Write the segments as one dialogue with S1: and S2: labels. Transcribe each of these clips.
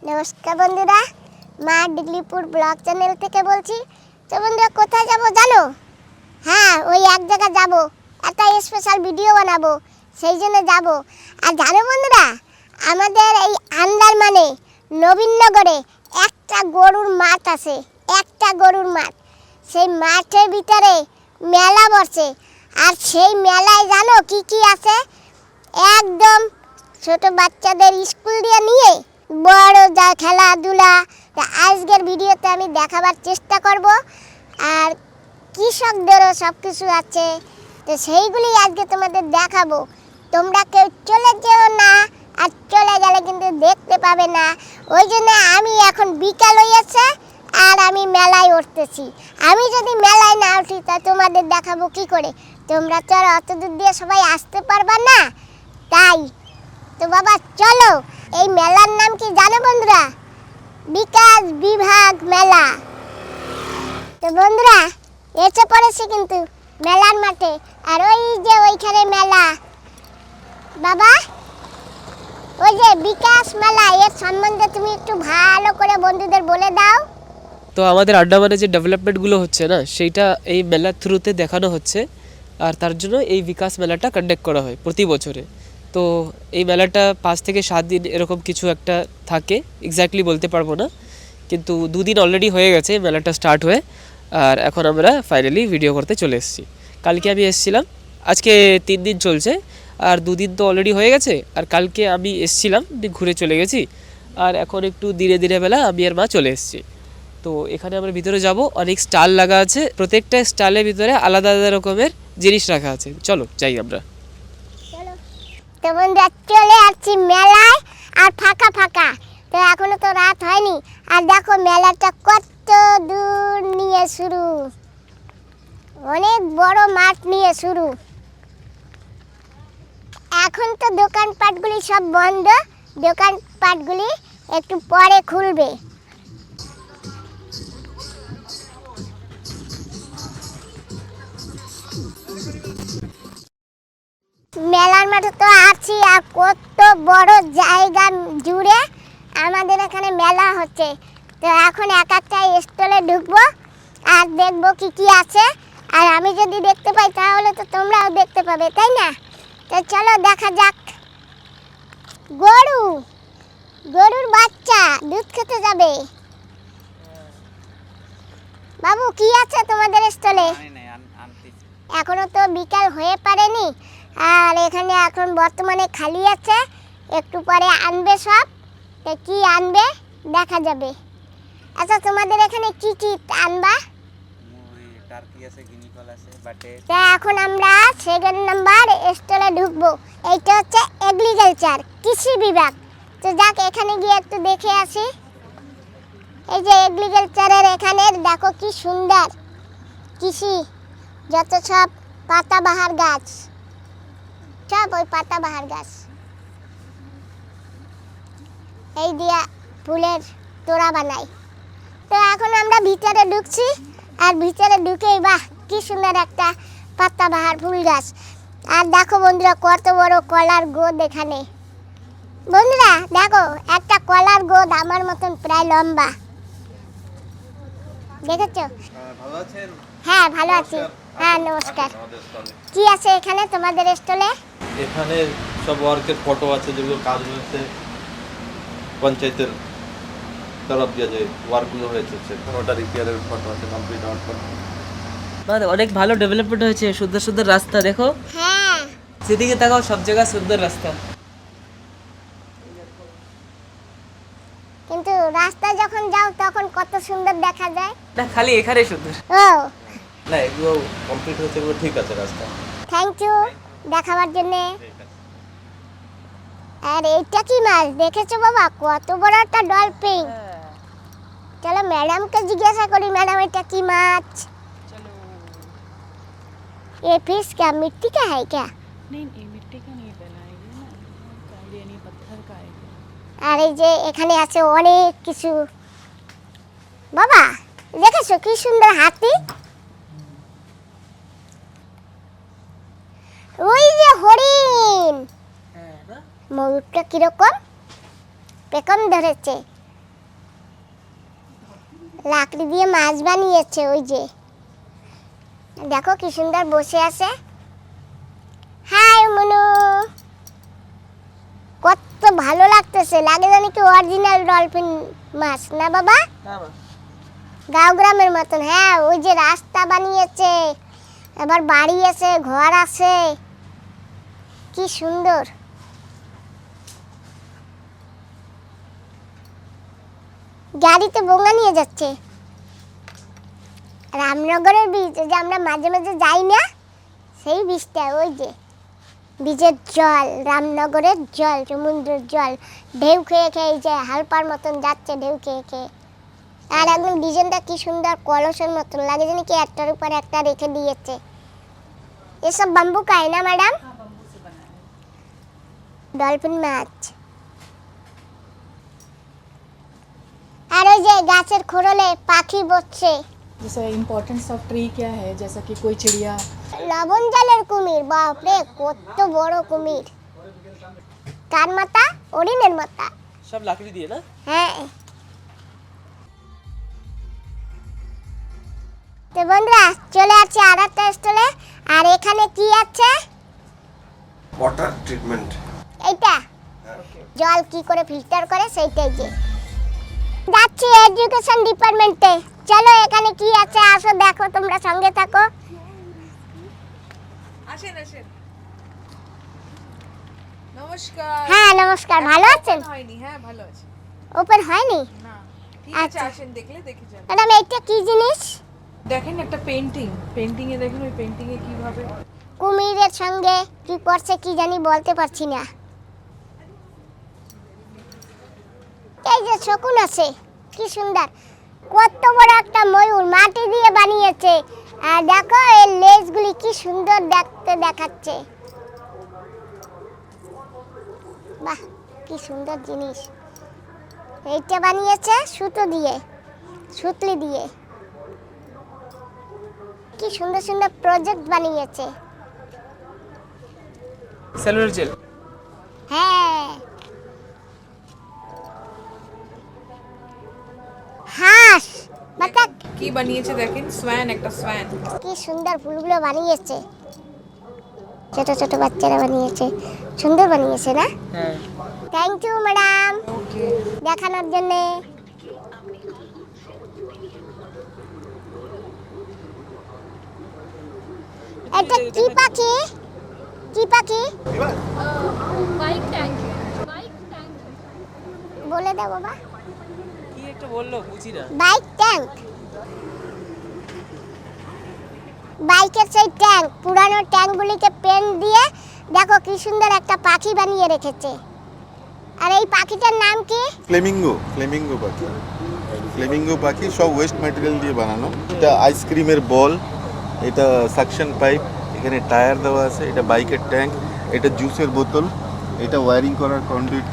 S1: নমস্কার বন্ধুরা, মা ডিগলিপুর ব্লগ চ্যানেল থেকে বলছি। তো বন্ধুরা, কোথায় যাব জানো? হ্যাঁ, ওই এক জায়গা যাব, একটা স্পেশাল ভিডিও বানাবো, সেই জন্য যাব। আর জানো বন্ধুরা, আমাদের এই আন্দারমানে নবীনগরে একটা গরুর মাঠ আছে, একটা গরুর মাঠ। সেই মাঠের ভিতরে মেলা বসে। আর সেই মেলায় জানো কি কি আছে? একদম ছোট বাচ্চাদের স্কুল দিয়ে নিয়ে বড় যা খেলাধুলা, আজকের ভিডিওতে আমি দেখাবার চেষ্টা করব। আর কৃষকদেরও সব কিছু আছে, তো সেইগুলি আজকে তোমাদের দেখাবো। তোমরা কেউ চলে যেও না, আর চলে গেলে কিন্তু দেখতে পাবে না। ওই জন্য আমি এখন বিকাল হয়েছে আর আমি মেলায় উঠতেছি। আমি যদি মেলায় না উঠি তা তোমাদের দেখাবো কি করে? তোমরা তো আর অত দূর দিয়ে সবাই আসতে পারবা না, তাই তো বাবা চলো। এই মেলার নাম কি জানো বন্ধুরা? বিকাশ বিভাগ মেলা। তো বন্ধুরা, এসে পড়েছি কিন্তু মেলার মাঠে। আর ওই যে ওইখানে মেলা বাবা, ওই যে বিকাশ মেলা, এর সম্বন্ধে তুমি একটু ভালো করে বন্ধুদের বলে দাও।
S2: তো আমাদের আন্দামানে যে ডেভেলপমেন্টগুলো হচ্ছে না, সেইটা এই মেলার থ্রুতে দেখানো হচ্ছে। আর তার জন্য এই বিকাশ মেলাটা কন্ডাক্ট করা হয় প্রতি বছরে। তো এই মেলাটা 5 থেকে 7 দিন এরকম কিছু একটা থাকে, এক্স্যাক্টলি বলতে পারবো না, কিন্তু 2 দিন অলরেডি হয়ে গেছে মেলাটা স্টার্ট হয়ে। আর এখন আমরা ফাইনালি ভিডিও করতে চলে এসেছি। কালকে আমি এসেছিলাম, আজকে 3 দিন চলছে, আর 2 দিন তো অলরেডি হয়ে গেছে। আর কালকে আমি এসেছিলাম, ঘুরে চলে গেছি। আর এখন একটু ধীরে ধীরে বেলা আমি আর মা চলে এসেছি। তো এখানে আমরা ভিতরে যাব, অনেক স্টল লাগা আছে, প্রত্যেকটা স্টলের ভিতরে আলাদা আলাদা রকমের জিনিস রাখা আছে। চলো যাই আমরা।
S1: তো বন্ধুরা, চলে আসছি মেলায়, আর ফাঁকা ফাঁকা। তো এখনো তো রাত হয়নি। আর দেখো মেলাটা কত দূর নিয়ে শুরু, অনেক বড় মাঠ নিয়ে শুরু। এখন তো দোকানপাটগুলি সব বন্ধ, দোকানপাটগুলি একটু পরে খুলবে। মেলার মাঠে তো আছি, আর কত বড় জায়গা জুড়ে আমাদের এখানে মেলা হচ্ছে। তো এখন এক একটা স্টলে ঢুকবো আর দেখবো কি কি আছে। আর আমি যদি দেখতে পাই তাহলে তো তোমরাও দেখতে পাবে, তাই না? তো চলো দেখা যাক। গরু, গরুর বাচ্চা দুধ খেতে যাবে। বাবু, কি আছে তোমাদের স্টলে? এখনো তো বিকাল হয়ে পারেনি, আর এখানে এখন বর্তমানে খালি আছে। একটু পরে আনবে সব, তো কি আনবে দেখা যাবে। আচ্ছা, তোমাদের এখানে কি কি আনবা?
S3: টার্কি আছে, গিনিকল আছে, বাটে।
S1: তো এখন আমরা সেকেন্ড নাম্বার স্টলে ঢুকবো। এইটা হচ্ছে এগ্রিকালচার, কৃষি বিভাগ। তো যাক, এখানে গিয়ে একটু দেখে আসি। এই যে এগ্রিকালচারের এখানে দেখো কি সুন্দর কৃষি, যত সব পাতাবাহার গাছ, সব ওই পাতাবাহার গাছ। এই দিয়া ফুলের তোড়া বানাই। তো এখন আমরা ভিতরে ঢুকছি, আর ভিতরে ঢুকেই বাহ কি সুন্দর একটা পাতাবাহার ফুল গাছ। আর দেখো বন্ধুরা, কত বড় কলার গোদ এখানে। বন্ধুরা দেখো, একটা কলার গোদ আমার মতন প্রায় লম্বা, দেখেছো?
S3: ভালো আছেন?
S1: হ্যাঁ, ভালো আছি। হ্যাঁ, নমস্কার। কি আছে এখানে তোমাদের স্টলে?
S4: এখানে সব ওয়ার্কের ফটো আছে, যেগুলো কাজ হয়েছে পঞ্চায়েতের তরফ দিয়ে, যে ওয়ার্কগুলো হয়েছে ওটা রিপেয়ারের ফটো আছে, কমপ্লিট হওয়ার ফটো।
S2: মানে অনেক ভালো ডেভেলপমেন্ট হয়েছে, সুন্দর সুন্দর রাস্তা দেখো,
S1: হ্যাঁ,
S2: সেদিকে তাকাও, সব জায়গায় সুন্দর রাস্তা।
S1: কিন্তু রাস্তায় যখন যাও তখন কত সুন্দর দেখা যায়।
S2: না, খালি এখানে সুন্দর।
S1: ও,
S4: না, এগুলো কমপ্লিট হয়েছে, এগুলো ঠিক আছে রাস্তা।
S1: থ্যাংক ইউ দেখাবার জন্য। আর এইটা কি মাছ দেখেছো বাবা? কত বড় একটা ডলফিন। চলো ম্যাডামকে জিজ্ঞাসা করি, ম্যাডাম এটা কি মাছ? ये फिश क्या मिट्टी का है क्या?
S5: नहीं नहीं, मिट्टी का नहीं बनाएगी ना, यानी पत्थर का है।
S1: আর এই যে এখানে আছে অনেক কিছু। বাবা দেখেছো কি সুন্দর হাতি? ওই যে হরিণ। ময়ূরটা কিরকম পেকম ধরেছে, লাকড়ি দিয়ে মাছ বানিয়েছে ওই যে, দেখো কি সুন্দর বসে আছে। হাই মনু, কত ভালো লাগতেছে, লাগে জানি কি অরিজিনাল ডলফিন মাছ না বাবা, গাঁও গ্রামের মতন। হ্যাঁ, ওই যে রাস্তা বানিয়েছে, আবার বাড়ি আছে, ঘর আছে, কি সুন্দর। গাড়িতে বোঙা নিয়ে যাচ্ছে। রামনগরের বীজ, যে আমরা মাঝে মাঝে যাই না, সেই বীজটা, ওই যে বীজের জল, রামনগরের জল, সমুদ্রের জল, ঢেউ খেয়ে খেয়ে যে হালপার মতন যাচ্ছে, ঢেউ খেয়ে খেয়ে। আর একদম ডিজাইনটা কি সুন্দর, কলসের মতন লাগে জানি কি একটার উপর একটা রেখে দিয়েছে। এসব বাম্বু কায় না ম্যাডাম? ডলফিন মাছ। আর ওই যে গাছের খোরলে পাখি বসছে।
S5: जैसे इम्पोर्टेंस ऑफ ट्री क्या है, जैसा कि कोई चिड़िया।
S1: লবণ জলের কুমির, বাপরে কত বড় কুমির। কার মাথা? হরিণের মাথা।
S2: সব লাকড়ি দিয়ে না?
S1: হ্যাঁ। তো বন্ধুরা চলে আসছে আর একটা স্টলে। আর এখানে কি আছে?
S6: Water treatment.
S1: এইটা জল কি করে ফিল্টার করে সেইটাই। যে যাচ্ছি এডুকেশন ডিপার্টমেন্টে, চলো এখানে কি আছে আসো দেখো, তোমরা সঙ্গে থাকো।
S7: আসেন আসেন, নমস্কার।
S1: হ্যাঁ নমস্কার, ভালো আছেন?
S7: হয়নি, হ্যাঁ ভালো আছি।
S1: ওপেন হয়নি?
S7: না ঠিক আছে,
S1: আচ্ছা।
S7: আসেন, দেখলে দেখে যান।
S1: ম্যাডাম এইটা কি জিনিস?
S7: দেখেন একটা পেইন্টিং, পেইন্টিং এ দেখেন ওই পেইন্টিং এ কিভাবে
S1: কুমিরের সঙ্গে কি করছে কি জানি বলতে পারছি না। এই যে শকুন আছে, কি সুন্দর, কত বড় একটা ময়ূর মাটি দিয়ে বানিয়েছে। আর দেখো এর লেজগুলি কি সুন্দর দেখতে দেখাচ্ছে। বাহ, কি সুন্দর জিনিস। এইটা বানিয়েছে সুতো দিয়ে, সুতলি দিয়ে। কি সুন্দর সুন্দর প্রজেক্ট বানিয়েছে।
S2: Cellular jail.
S1: হ্যাঁ, হাঁস, বাতাক,
S7: কি বানিয়েছে দেখেন, সোয়ান, একটা সোয়ান।
S1: কি সুন্দর ফুলগুলো বানিয়েছে, ছোট ছোট বাচ্চারা বানিয়েছে, সুন্দর বানিয়েছে না?
S2: হ্যাঁ।
S1: থ্যাংক ইউ ম্যাডাম
S7: ওকে,
S1: দেখানোর জন্য। এটা কি পাখি? কি পাখি বলে দাও বাবা।
S2: কি একটা বললো বুঝি না।
S1: বাইক ট্যাঙ্ক, বাইকের সেই ট্যাঙ্ক, পুরানো ট্যাঙ্কগুলিকে পেন্ট দিয়ে দেখো কি সুন্দর একটা পাখি বানিয়ে রেখেছে। আর এই পাখিটার নাম কি?
S6: ফ্লেমিঙ্গো, ফ্লেমিঙ্গো পাখি। ফ্লেমিঙ্গো পাখি সব ওয়েস্ট ম্যাটেরিয়াল দিয়ে বানানো। এটা আইসক্রিমের বল, এটা সাকশন পাইপ, এখানে টায়ার দেওয়া আছে, এটা বাইকের ট্যাঙ্ক, এটা জুসের বোতল, এটা ওয়্যারিং করার কন্ডুইট,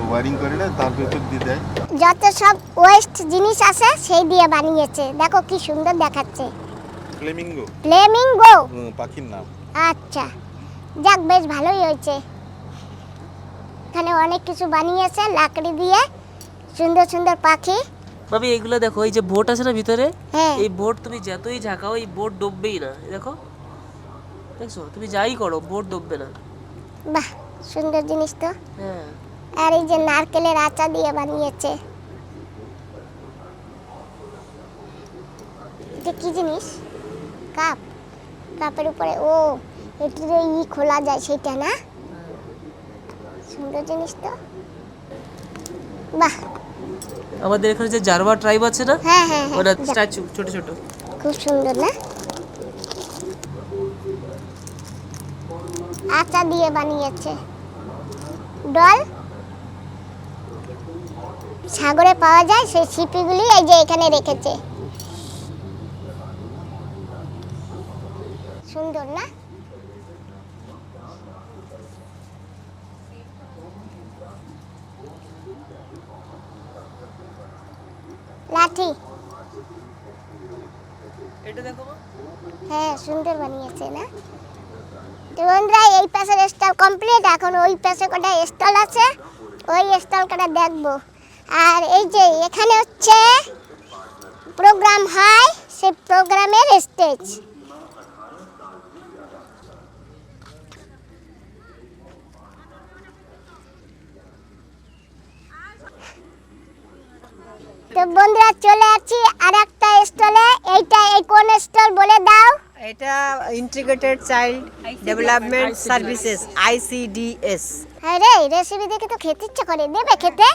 S6: ওয়্যারিং করে না তার ভেতর দিয়ে দেয়।
S1: যত সব ওয়েস্ট জিনিস আছে সেই দিয়ে বানিয়েছে, দেখো কি সুন্দর দেখাচ্ছে।
S6: ফ্লেমিঙ্গো
S1: ফ্লেমিঙ্গো
S6: পাখির নাম।
S1: আচ্ছা, যাক বেশ ভালোই হয়েছে। এখানে অনেক কিছু বানিয়েছে লাকড়ি দিয়ে, সুন্দর সুন্দর পাখি।
S2: ভাবি এইগুলো দেখো, এই যে বোট আছে না ভিতরে,
S1: হ্যাঁ,
S2: এই বোট তুমি যতই ঝাঁকাও এই বোট ডুববেই না। দেখো, দেখছো, তুমি যাই করো বোট ডুববে না।
S1: বাহ, সুন্দর জিনিস তো।
S2: হ্যাঁ।
S1: আর এই যে নারকেলের আচা দিয়ে বানিয়েছে। এটা কি জিনিস? কাপ, কাপের উপরে ও এটা যে খোলা যায় সেটা না? সুন্দর জিনিস তো। বাহ,
S2: আমাদের এখানে যে জারওয়া ট্রাইব আছে না,
S1: হ্যাঁ হ্যাঁ
S2: ওরা
S1: হ্যাঁ,
S2: স্ট্যাচু ছোট ছোট।
S1: খুব সুন্দর না? আচা দিয়ে বানিয়েছে। ডল সাগরে পাওয়া যায় সেই ছিপিগুলি এই যে এখানে রেখেছে। সুন্দর না? লাঠি,
S2: এটা দেখো মা।
S1: হ্যাঁ সুন্দর বানিয়েছে না? তো বন্ধুরা এই পাশের স্টল কমপ্লিট, এখন ওই পাশে কটা স্টল আছে, ওই স্টল কটা দেখবো। আর এই যে এখানে হচ্ছে প্রোগ্রাম হয় সেই প্রোগ্রামের স্টেজ। তো বন্ধুরা চলে আসছি আর একটা স্টলে। এই কোন স্টল বলে দাও?
S8: এটা integrated child development services ICDS।
S1: হ্যাঁ রে, রেসিপি দেখে তো খেতে ইচ্ছা করে, দেবে খেতে?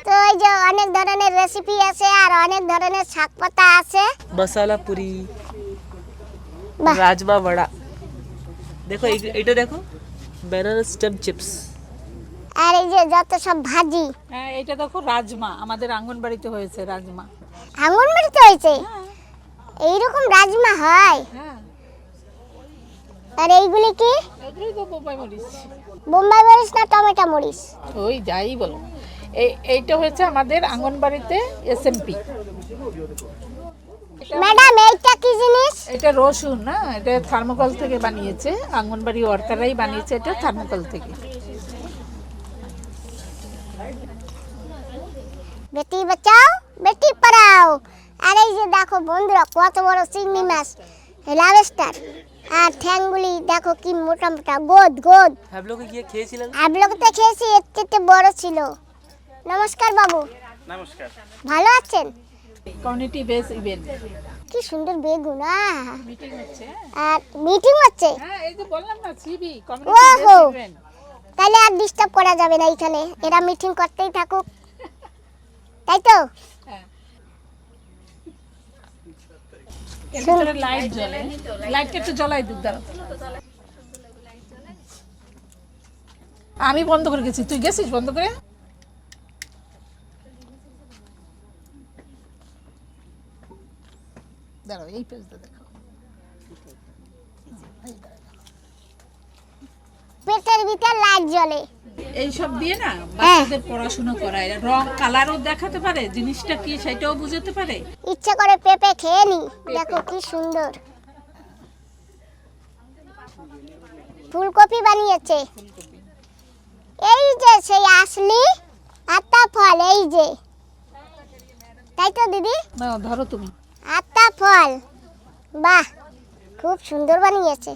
S1: তো এই যে অনেক ধরনের রেসিপি আছে আর অনেক ধরনের শাক পাতা আছে।
S2: মশলা পুরি,
S1: বাহ।
S2: রাজমা বড়া, দেখো এটা দেখো, ব্যানানা স্টেম চিপস।
S1: আর এই যে যত সব ভাজি।
S5: হ্যাঁ এটা দেখো রাজমা, আমাদের আঙ্গনবাড়িতে হয়েছে রাজমা।
S1: আঙ্গনবাড়িতে হয়েছে এইরকম রাজমা হয়?
S5: হ্যাঁ
S1: আর এইগুলি কি?
S5: এগুলোই তো বোম্বাই মরিচ,
S1: বোম্বাই মরিচ না টমেটো মরিচ?
S5: ওই যাই বলো। এইটা হয়েছে আমাদের আঙ্গনবাড়িতে SMP।
S1: ম্যাডাম এইটা কি জিনিস?
S5: এটা রসুন না, এটা থার্মোকল থেকে বানিয়েছে, আঙ্গনবাড়ি ওয়ার্কাররাই বানিয়েছে এটা থার্মোকল থেকে।
S1: বেটি বাঁচাও বেটি পড়াও। আর এই যে দেখো বন্ধুরা কত বড় চিংড়ি মাছ, লাভস্টার। আর ঠ্যাংগুলি দেখো কি মোটা মোটা, গোদ গোদ।
S2: হ্যাবলোকে গিয়ে খেয়েছিলাম,
S1: আবলোকতে খেয়েছি, এর থেকে বড় ছিল। নমস্কার বাবু।
S3: নমস্কার।
S1: ভালো আছেন?
S5: কমিউনিটি বেস ইভেন্ট
S1: কি সুন্দর বেগুন।
S5: মিটিং হচ্ছে।
S1: আর মিটিং হচ্ছে?
S5: হ্যাঁ এই যে বললাম না সিবি
S1: ওহো।
S5: Community base event.
S1: তাহলে আর ডিস্টার্ব করা যাবে না এখানে, এরা মিটিং করতেই থাকুক, তাই তো?
S5: হ্যাঁ এর ভিতরে লাইট জ্বলে, লাইটটা একটু জ্বলাই দিক দাও। আমি বন্ধ করে গেছি, তুই গেছিস বন্ধ করে? দাঁড়াও এই পেজটা দেখো।
S1: পেটের ভিতর লাইট জ্বলে।
S5: এইসব দিয়ে না বাচ্চাদের পড়াশোনা করায়, রং কালারও দেখাতে পারে, জিনিসটা কি সেটাও বুঝাতে পারে।
S1: ইচ্ছে করে পেঁপে খেয়ে নি, দেখো কি সুন্দর। ফুলকপি বানিয়েছে। এই যে সেই আসলি আতা ফল, এই যে, তাই তো দিদি?
S5: না ধরো তুমি।
S1: আতা ফল, বাহ খুব সুন্দর বানিয়েছে।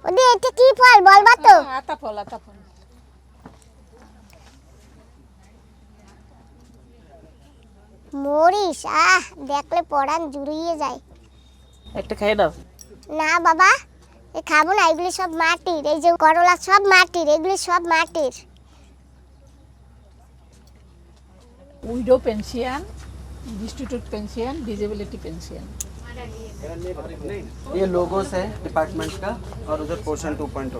S1: ওদি এটা কি ফল বলবা তো?
S5: আতা ফল, আতা ফল।
S1: মরিচ, দেখলে পরাণ জুড়িয়ে যায়।
S2: একটা খাই নাও।
S1: না বাবা, এ খাবো না, এগুলি সব মাটির। এই যে করলা সব মাটির, এগুলি সব মাটির।
S5: Widow pension, distributed pension, disability pension.
S3: ये लोगोस है डिपार्टमेंट का और उधर पोर्शन 2.0।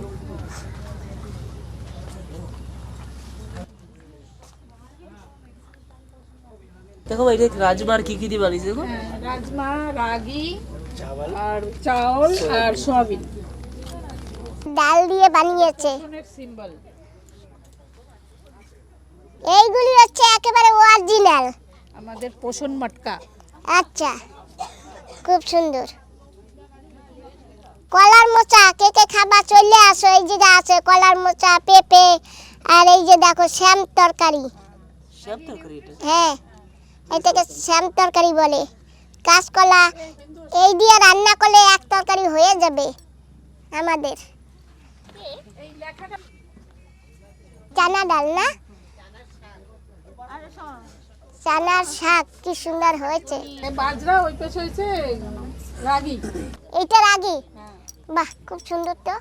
S2: দেখো এটা রাজমার কি কি দিয়ে বানিয়েছে দেখো।
S5: রাজমা, রাগি আর চাউল আর সয়াবিন।
S1: ডাল দিয়ে বানিয়েছে।
S5: সিম্বল
S1: এইগুলি হচ্ছে একেবারে অরিজিনাল
S5: আমাদের পোষণ মটকা।
S1: আচ্ছা, খুব সুন্দর। কলার মোচা, কে কে খাবা চলে আসো, এই যে আছে কলার মোচা, পেঁপে, আর এই যে দেখো শ্যাম তরকারি।
S2: শ্যাম তরকারি এটা?
S1: হ্যাঁ, এটাকে শ্যাম তরকারি বলে। কাঁচকলা এই দিয়ে রান্না করলে এক তরকারি হয়ে যাবে আমাদের। চানা ডাল না, চানার শাক কি সুন্দর হয়েছে।
S5: বাজরা ওই পাশে হয়েছে রাগি।
S1: এইটা রাগি, বাহ খুব সুন্দর তো।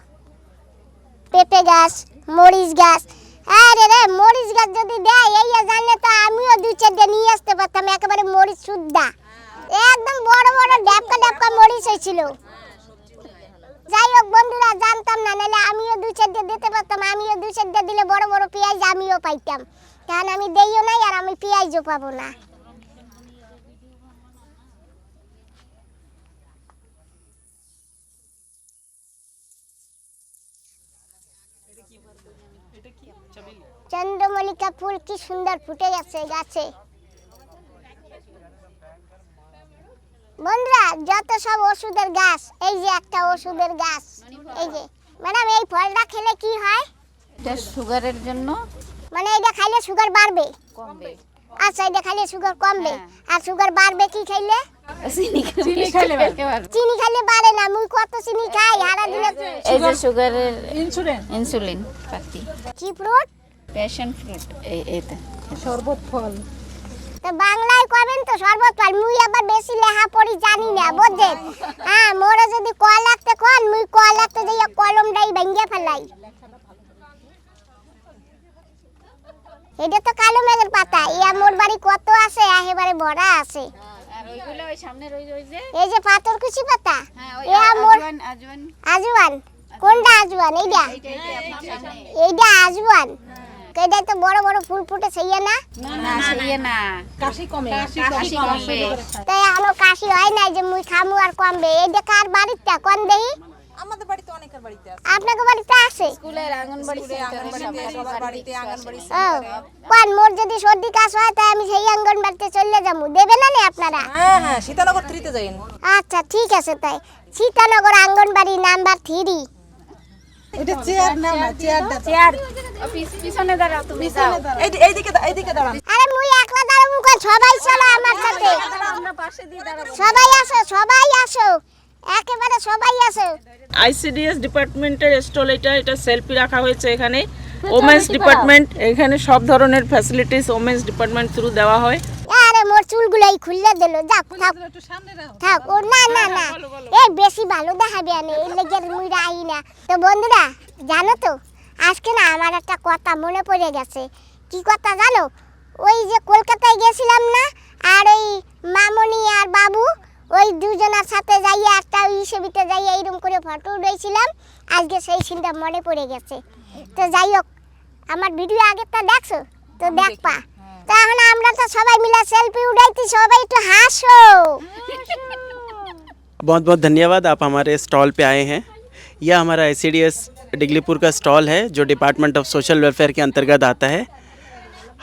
S1: পেঁপে গাছ, মরিচ গাছ। আরে রে, মরিচ গাছ যদি দেয় এই জানলে তো আমিও 2-4টা নিয়ে আসতে পারতাম, একেবারে মরিচ সুদ্ধা, একদম বড় বড় ড্যাপকা ড্যাপকা মরিচ হয়েছিল। যাই হোক বন্ধুরা, জানতাম না, নাহলে আমিও 2-4টা দিতে পারতাম। আমিও 2-4টা দিলে বড় বড় পেঁয়াজ আমিও পাইতাম, কারণ আমি দেইও নাই আর আমি পেঁয়াজও পাবো না। চন্দ্রমল্লিকা ফুল কি সুন্দর ফুটে গেছে গাছে। বন্ধুরা যত সব ওষুধের গাছ, এই যে একটা ওষুধের গাছ, এই যে ম্যাডাম এই ফলটা খেলে কি হয়?
S9: এটা সুগারের জন্য
S1: মানে এটা খাইলে সুগার বাড়বে?
S9: কমবে।
S1: আচ্ছা এটা খাইলে সুগার কমবে আর সুগার বাড়বে কি খাইলে
S5: চিনি খাইলে
S1: চিনি খাইলে বাড়ে না মুই কত চিনি খাই সারা দিনে
S9: এই যে সুগারের
S5: ইনসুলিন
S9: ইনসুলিন পাতি
S1: কি ফ্রুট
S9: প্যাশন ফ্রুট এইটা
S5: শরবত ফল
S1: তো বাংলায় কবেন তো শরবত পাল মুই আবার বেশি লেখা পড়ি জানি না বুঝছেন হ্যাঁ মোরে যদি ক লাগতে কোন মুই ক লাগতে যাইয়া কলমটাই ভেঙে ফেলাই এটা তো কালো মেঘের পাতা ইয়া মোর বাড়ি কত আছে একেবারে ভরা আছে
S9: আর ওইগুলো ওই সামনে ওই যে
S1: এই যে পাথরকুচি পাতা
S9: হ্যাঁ ওই
S1: ইয়া মোর
S9: আজওয়ান
S1: আজওয়ান কোনটা আজওয়ান এইটা এইটা আজওয়ান কেডা তো বড় বড় ফুল ফুটে সেইয়া না
S9: না সেই না
S5: কাশি কমে
S9: কাশি কমবে
S1: তাই এখনো কাশি হয় নাই যে মুই খামু আর কমবে এই যে কার বাড়িতে কোন দেহি
S7: আমাদের বাড়িতে অনেকের বাড়িতে আছে
S1: আপনাকে বাড়িতে আছে
S9: স্কুলের আঙ্গনবাড়ি
S7: সবার বাড়িতে আঙ্গনবাড়ি
S1: ও কোন মোর যদি সর্দি কাশ হয় তাই আমি সেই অঙ্গনবাড়িতে চলে যাবো দেবে না নি আপনারা
S7: হ্যাঁ হ্যাঁ সীতানগর 3 তে যাইন
S1: আচ্ছা ঠিক আছে তাই সীতানগর অঙ্গনবাড়ি নাম্বার 3
S7: এটা চেয়ার না চেয়ার
S9: চেয়ার পিছনে দাঁড়াও তুমি যাও
S7: এইদিকে দাঁড়ান
S1: আরে মুই একলা দাঁড়াবো কোন সবাই চলো আমার সাথে
S9: আমরা পাশে দিয়ে দাঁড়াবো
S1: সবাই আসো একেবারে সবাই আসো
S10: আইসিডিএস ডিপার্টমেন্টের স্টল এটা সেলফি রাখা হয়েছে এখানে ওমেন্স ডিপার্টমেন্ট এখানে সব ধরনের ফ্যাসিলিটিস ওমেন্স ডিপার্টমেন্ট থ্রু দেওয়া হয়
S1: আরে মোর চুলগুলাই খুললে দিল যাক থাক
S5: একটু সামনে রাখো
S1: থাক ও না না না এই বেশি ভালো দেখাবে না এই লেগে মুই রাই না তো বন্ধুরা জানো তো আজকে না আমার একটা কথা মনে পড়ে গেছে কি কথা জানো ওই যে কলকাতায় গেছিলাম না আর ওই মামনি আর বাবু ওই দুজনের সাথে যাইয়া একটা ইসেবিতে যাইয়া এরকম করে ফটো উঠাইছিলাম আজকে সেই সিনটা মনে পড়ে গেছে তো যাই হোক আমার ভিডিও আগেরটা দেখছো তো দেখবা তো এখন আমরা তো সবাই মিলে সেলফি উঠাইছি সবাই একটু হাসো
S11: बहुत बहुत धन्यवाद आप हमारे स्टॉल पे आए हैं यह हमारा ICDS डिगलीपुर का स्टॉल है जो डिपार्टमेंट ऑफ सोशल वेलफेयर के अंतर्गत आता है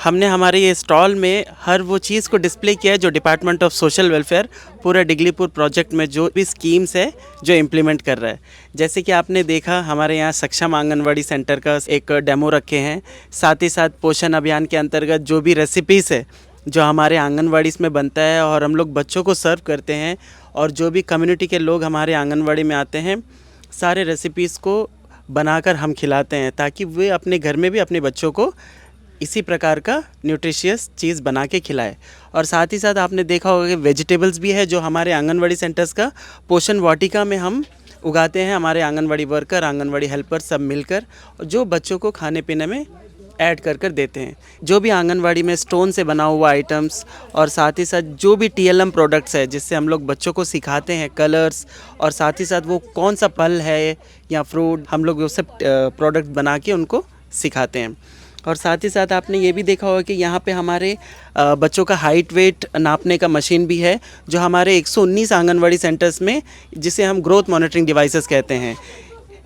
S11: हमने हमारे ये स्टॉल में हर वो चीज़ को डिस्प्ले किया है जो डिपार्टमेंट ऑफ सोशल वेलफेयर पूरा डिगलीपुर प्रोजेक्ट में जो भी स्कीम्स है जो इम्प्लीमेंट कर रहा है जैसे कि आपने देखा हमारे यहाँ सक्षम आंगनवाड़ी सेंटर का एक डेमो रखे हैं साथ ही साथ पोषण अभियान के अंतर्गत जो भी रेसिपीज़ है जो हमारे आंगनवाड़ी में बनता है और हम लोग बच्चों को सर्व करते हैं और जो भी कम्युनिटी के लोग हमारे आंगनवाड़ी में आते हैं सारे रेसिपीज़ को बनाकर हम खिलाते हैं ताकि वे अपने घर में भी अपने बच्चों को इसी प्रकार का न्यूट्रिशियस चीज़ बना के खिलाए और साथ ही साथ आपने देखा होगा कि वेजिटेबल्स भी है जो हमारे आंगनवाड़ी सेंटर्स का पोषण वाटिका में हम उगाते हैं हमारे आंगनवाड़ी वर्कर आंगनवाड़ी हेल्पर सब मिलकर जो बच्चों को खाने पीने में ऐड कर कर देते हैं जो भी आंगनवाड़ी में स्टोन से बना हुआ आइटम्स और साथ ही साथ जो भी TLM प्रोडक्ट्स है जिससे हम लोग बच्चों को सिखाते हैं कलर्स और साथ ही साथ वो कौन सा फल है या फ्रूट हम लोग वो सब प्रोडक्ट बना के उनको सिखाते हैं और साथ ही साथ आपने ये भी देखा होगा कि यहाँ पे हमारे बच्चों का हाइट वेट नापने का मशीन भी है जो हमारे 119 आंगनवाड़ी सेंटर्स में जिसे हम ग्रोथ मॉनिटरिंग डिवाइसेस कहते हैं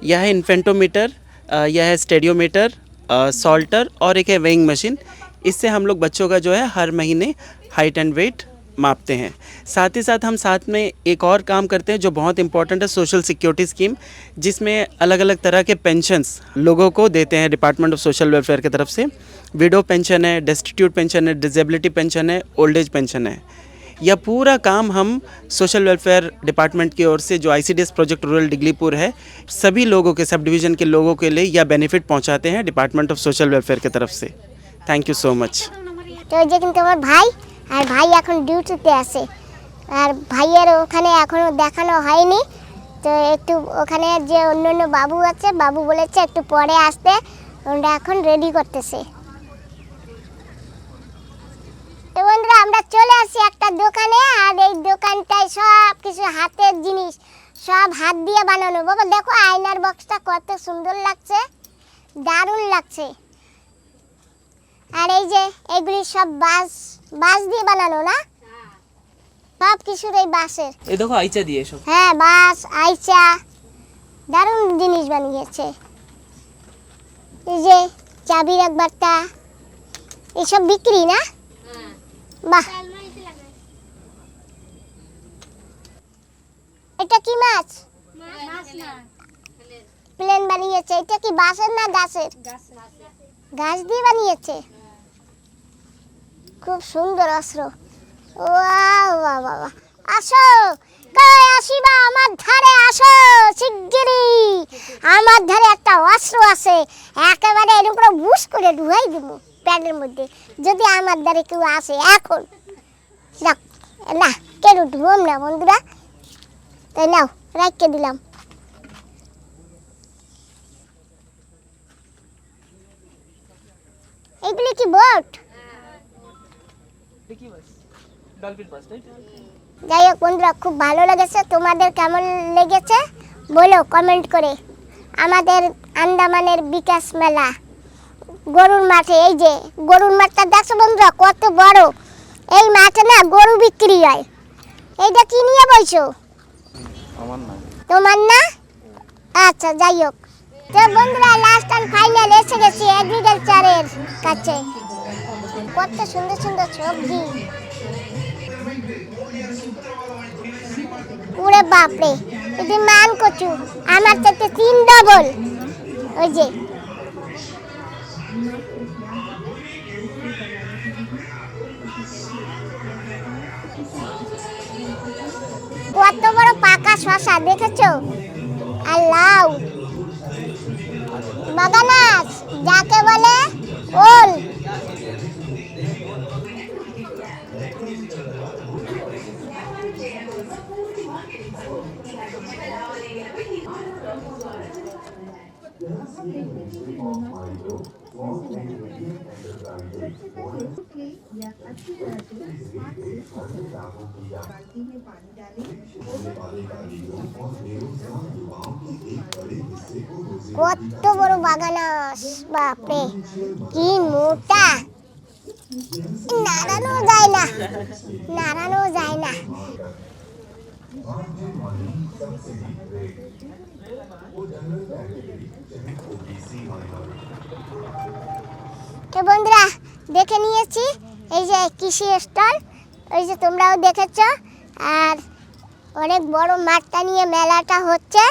S11: यह है इन्फेंटोमीटर यह है स्टेडियोमीटर सॉल्टर और एक है वेइंग मशीन इससे हम लोग बच्चों का जो है हर महीने हाइट एंड वेट मापते हैं साथ ही साथ हम साथ में एक और काम करते हैं जो बहुत इंपॉर्टेंट है सोशल सिक्योरिटी स्कीम जिसमें अलग अलग तरह के पेंशन्स लोगों को देते हैं डिपार्टमेंट ऑफ सोशल वेलफेयर की तरफ से विडो पेंशन है डेस्टिट्यूट पेंशन है डिसेबिलिटी पेंशन है ओल्ड एज पेंशन है यह पूरा काम हम सोशल वेलफेयर डिपार्टमेंट की ओर से जो ICDS प्रोजेक्ट रूरल डिगलीपुर है सभी लोगों के सब डिवीज़न के लोगों के लिए यह बेनिफिट पहुंचाते हैं डिपार्टमेंट ऑफ सोशल वेलफेयर की तरफ से थैंक यू सो मच
S1: তো এই যে কিন্তু আমার ভাই আর ভাই এখন ডিউটিতে আছে আর ভাইয়ের ওখানে এখনো দেখানো হয়নি তো একটু ওখানে যে অন্য বাবু আছে বাবু বলেছে একটু পরে আসতে ওরা এখন রেডি করতেছে তো বন্ধুরা আমরা চলে আসি একটা দোকানে আর এই দোকানটায় সব কিছু হাতের জিনিস সব হাত দিয়ে বানানো বাবা দেখো আয়নার বক্সটা কত সুন্দর লাগছে দারুণ লাগছে আর এই যে এগুলি সব বাঁশ দিয়ে বানানো না সব কিছুর এই বাঁশের
S2: এই দেখো আইচা দিয়ে সব
S1: হ্যাঁ বাঁশ আইচা দারুণ জিনিস বানিয়েছে এই যে চাবি রাখবারটা এইসব বিক্রি না বাহ এটা কি মাছ প্লেন বানিয়েছে এটা কি বাঁশের না গাছের গাছ দিয়ে বানিয়েছে খুব সুন্দর অস্ত্র। ওয়াও বাহ বাহ বাহ। আসো কই আসিবা আমার ধারে, আসো শিগগিরই। আমার ধারে একটা অস্ত্র আছে, একেবারে এরকম করে বুশ করে ঢুকাই দিব প্যাডের মধ্যে, যদি আমার ধারে কেউ আসে এখন। দেখ না কেন ঢুকম না বন্ধুরা, তাই নাও রাখতে দিলাম। এগুলি কি বোট? যাই হোক বন্ধুরা, খুব ভালো লেগেছে। তোমাদের কেমন লেগেছে বলো কমেন্ট করে। আমাদের আন্দামানের বিকাশ মেলা গরুর মাঠে, এই যে গরুর মাঠটা দেখছো বন্ধুরা কত বড়। এই মাঠে না গরু বিক্রি হয়। এইটা কি নিয়ে বইছো? তোমার না? আচ্ছা যাই হোক। তো বন্ধুরা লাস্ট এন্ড ফাইনাল এসে গেছি এগ্রিকালচারের কাছে। কত সুন্দর সুন্দর সবজি, ওরে বাপরে, এটি মান কচু, আমার থেকে 3 ডবল। ওই যে কত বড় পাকা শসা দেখেছো? আর লাউ, বাগানাস যাকে বলে ওল। কত বড় বাগানাস, বাপরে কি মোটা, নাড়ানো যায় না, নাড়ানো যায় না। তো বন্ধুরা দেখে নিয়েছি এই যে কৃষি স্টল, ওই যে তোমরাও দেখেছ। আর অনেক বড় মাঠটা নিয়ে মেলাটা হচ্ছে,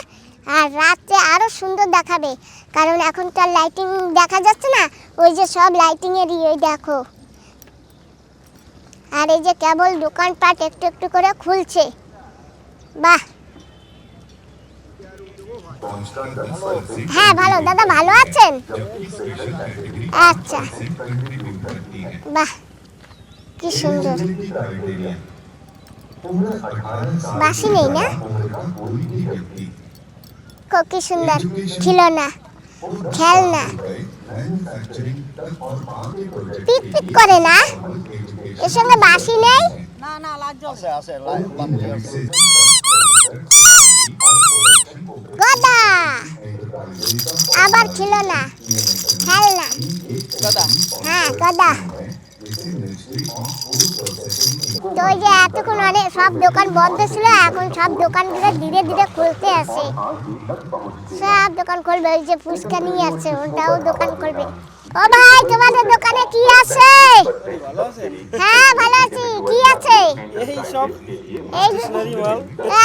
S1: আর রাতে আরো সুন্দর দেখাবে, কারণ এখন তো লাইটিং দেখা যাচ্ছে না, ওই যে সব লাইটিং এরই ওই দেখো। আর এই যে কেবল দোকানপাট একটু একটু করে খুলছে। বাহ, হ্যাঁ ভালো দাদা, ভালো আছেন? আচ্ছা বাহ কি সুন্দর। বাসি নেই না, কি সুন্দর খিলনা, খেলনা, পিট পিট করে না, এর সঙ্গে বাসি নেই। গদা, আবার খিলনা, খেলনা, হ্যাঁ গদা। তো ওই যে এতক্ষণ অনেক সব দোকান বন্ধ ছিল, এখন সব দোকানগুলো ধীরে ধীরে খুলতে আছে, সব দোকান খুলবে। ওই যে ফুচকা নিয়ে আসছে, ওটাও দোকান খুলবে। ও ভাই তোমাদের দোকানে কি আছে? হ্যাঁ ভালো আছি, কি আছে?
S11: यही सब
S1: এই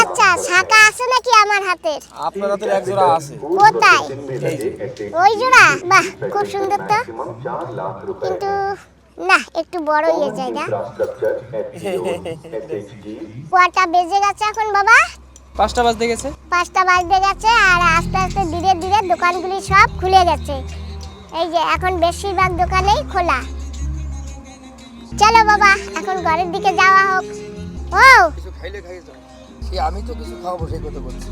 S1: আচ্ছা, শাখা আছে নাকি আমার হাতের?
S11: আপনার হাতে এক জোড়া আছে।
S1: কোথায়? ওই জোড়া, বাহ খুব সুন্দর তো, কিন্তু না একটু বড় হয়ে যায় না। কটা বেজে গেছে এখন বাবা?
S2: 5টা বাজতে গেছে।
S1: 5টা বাজতে গেছে, আর আস্তে আস্তে ধীরে ধীরে দোকানগুলি সব খুলে গেছে। এই যে এখন বেশিরভাগ দোকানেই খোলা। চলো বাবা এখন ঘরের দিকে যাওয়া হোক। ও
S3: কিছু খাইলে খাইয়ে যাও। আমি তো কিছু খাওয়াবো সেই কথা বলছি।